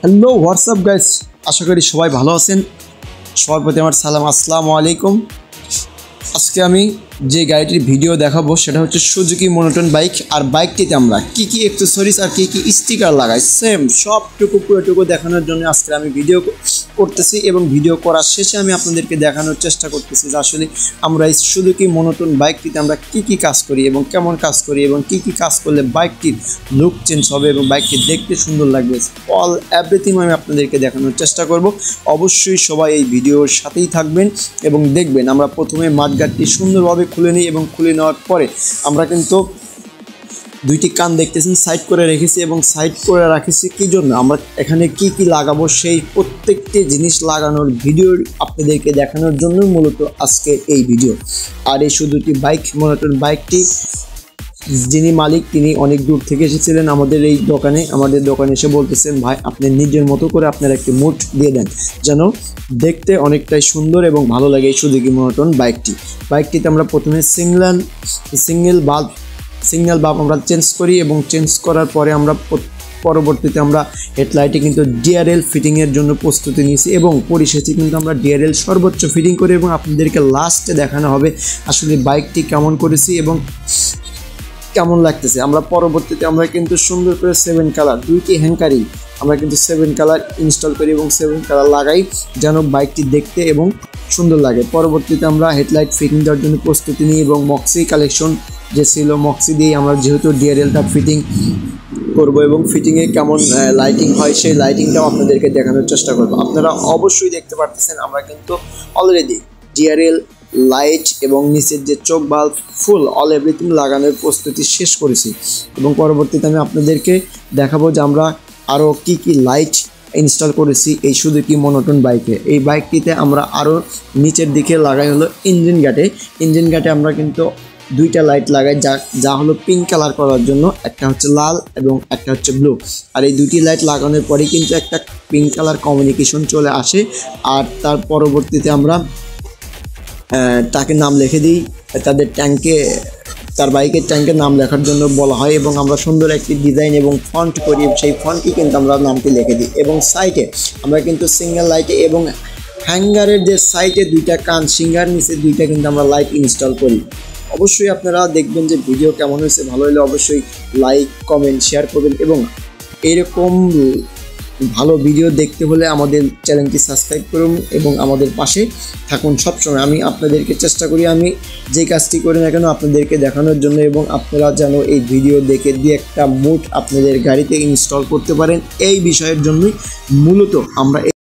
Hello WhatsApp guys, আশা করি সবাই ভালো আছেন। সবার প্রতি আমার সালাম, আসসালামু আলাইকুম। আজকে আমি যে গাড়িটির ভিডিও দেখাবো সেটা হচ্ছে সুজুকি মনোটন বাইক। আর বাইকটিতে আমরা কি কি অ্যাকসেসরিজ আর কি কি স্টিকার লাগাই সেম সবটুকু পুরোটুকু দেখানোর জন্য আজকে আমি ভিডিও করতেছি, এবং ভিডিও করার শেষে আমি আপনাদেরকে দেখানোর চেষ্টা করতেছি যে আসলে আমরা এই সুজুকি মনোটন বাইকটিতে আমরা কি কি কাজ করি এবং কেমন কাজ করি এবং কি কি কাজ করলে বাইকটির লুক চেঞ্জ হবে এবং বাইকটি দেখতে সুন্দর লাগবে। অল এভরিথিং আমি আপনাদেরকে দেখানোর চেষ্টা করব। অবশ্যই সবাই এই ভিডিওর সাথেই থাকবেন এবং দেখবেন। আমরা প্রথমে মাঠগাটটি সুন্দরভাবে খুলে নিই এবং খুলে নেওয়ার পরে আমরা কিন্তু দুইটি কান দেখতেছেন সাইড করে রেখেছি, এবং সাইড করে রাখেছি কি জন্য, আমরা এখানে কি কি লাগাবো সেই প্রত্যেকটি জিনিস লাগানোর ভিডিও আপনাদেরকে দেখানোর জন্য মূলত আজকে এই ভিডিও। আর এই সুজুকি বাইক মনোটন বাইকটি যিনি মালিক তিনি অনেক দূর থেকে এসেছিলেন আমাদের দোকানে এসে বলতেছেন, ভাই আপনি নিজের মতো করে আপনার একটি মুড দিয়ে দেন যেন দেখতে অনেকটাই সুন্দর এবং ভালো লাগে এই সুজুকি মনোটন বাইকটিতে আমরা প্রথমে সিঙ্গেল বাল্ব আমরা চেঞ্জ করি, এবং চেঞ্জ করার পরে আমরা পরবর্তীতে আমরা হেডলাইটে কিন্তু ডিআরএল ফিটিংয়ের জন্য প্রস্তুতি নিয়েছি, এবং পরিশেষে কিন্তু আমরা ডিআরএল সর্বোচ্চ ফিটিং করি, এবং আপনাদেরকে লাস্টে দেখানো হবে আসলে বাইকটি কেমন করেছি এবং কেমন লাগতেছে। আমরা পরবর্তীতে আমরা কিন্তু সুন্দর করে 7 কালার দুইটি হ্যাঙ্কারিং আমরা কিন্তু 7 কালার ইনস্টল করি এবং 7 কালার লাগাই যেন বাইকটি দেখতে এবং সুন্দর লাগে। পরবর্তীতে আমরা হেডলাইট ফিটিং দেওয়ার জন্য প্রস্তুতি নিই, এবং মক্সি কালেকশন যে ছিল মক্সি দিয়ে আমরা যেহেতু ডিআরএলটা ফিটিং করবো এবং ফিটিংয়ে কেমন লাইটিং হয় সেই লাইটিংটাও আপনাদেরকে দেখানোর চেষ্টা করবো। আপনারা অবশ্যই দেখতে পারতেছেন আমরা কিন্তু অলরেডি ডিআরএল লাইট এবং নিচের যে চোখ বাল্ব ফুল অল এভরিথিং লাগানোর প্রস্তুতি শেষ করেছি, এবং পরবর্তীতে আমি আপনাদেরকে দেখাবো যে আমরা আরও কি কি লাইট ইনস্টল করেছি এই সুজুকি মনোটন বাইকে। এই বাইকটিতে আমরা আরও নিচের দিকে লাগাই হলো ইঞ্জিন গাটে আমরা কিন্তু দুইটা লাইট লাগাই যা হলো পিঙ্ক কালার করার জন্য, একটা হচ্ছে লাল এবং একটা হচ্ছে ব্লু। আর এই দুটি লাইট লাগানোর পরেই কিন্তু একটা পিঙ্ক কালার কমিউনিকেশন চলে আসে। আর তার পরবর্তীতে আমরা তাকে নাম লিখে দিই, তার বাইকের ট্যাঙ্কের নাম লেখার জন্য বলা হয়, এবং আমরা সুন্দর একটি ডিজাইন এবং ফন্ট করি, সেই ফন্টটি কিন্তু আমরা নামটি লিখে দিই। এবং সাইডে আমরা কিন্তু সিঙ্গেল লাইটে এবং হ্যাঙ্গারের যে সাইডে দুইটা কান সিঙ্গার নিচে দুইটা কিন্তু আমরা লাইট ইনস্টল করি। অবশ্যই আপনারা দেখবেন যে ভিডিও কেমন হয়েছে, ভালো হলে অবশ্যই লাইক কমেন্ট শেয়ার করবেন, এবং এরকম ভালো ভিডিও দেখতে হলে আমাদের চ্যানেলটি সাবস্ক্রাইব করুন এবং আমাদের পাশে থাকুন সবসময়। আমি আপনাদেরকে চেষ্টা করি আমি যে কাজটি করি না কেন আপনাদেরকে দেখানোর জন্য, এবং আপনারা যেন এই ভিডিও দেখে দিয়ে একটা মুড আপনাদের গাড়িতে ইনস্টল করতে পারেন, এই বিষয়ের জন্যই মূলত আমরা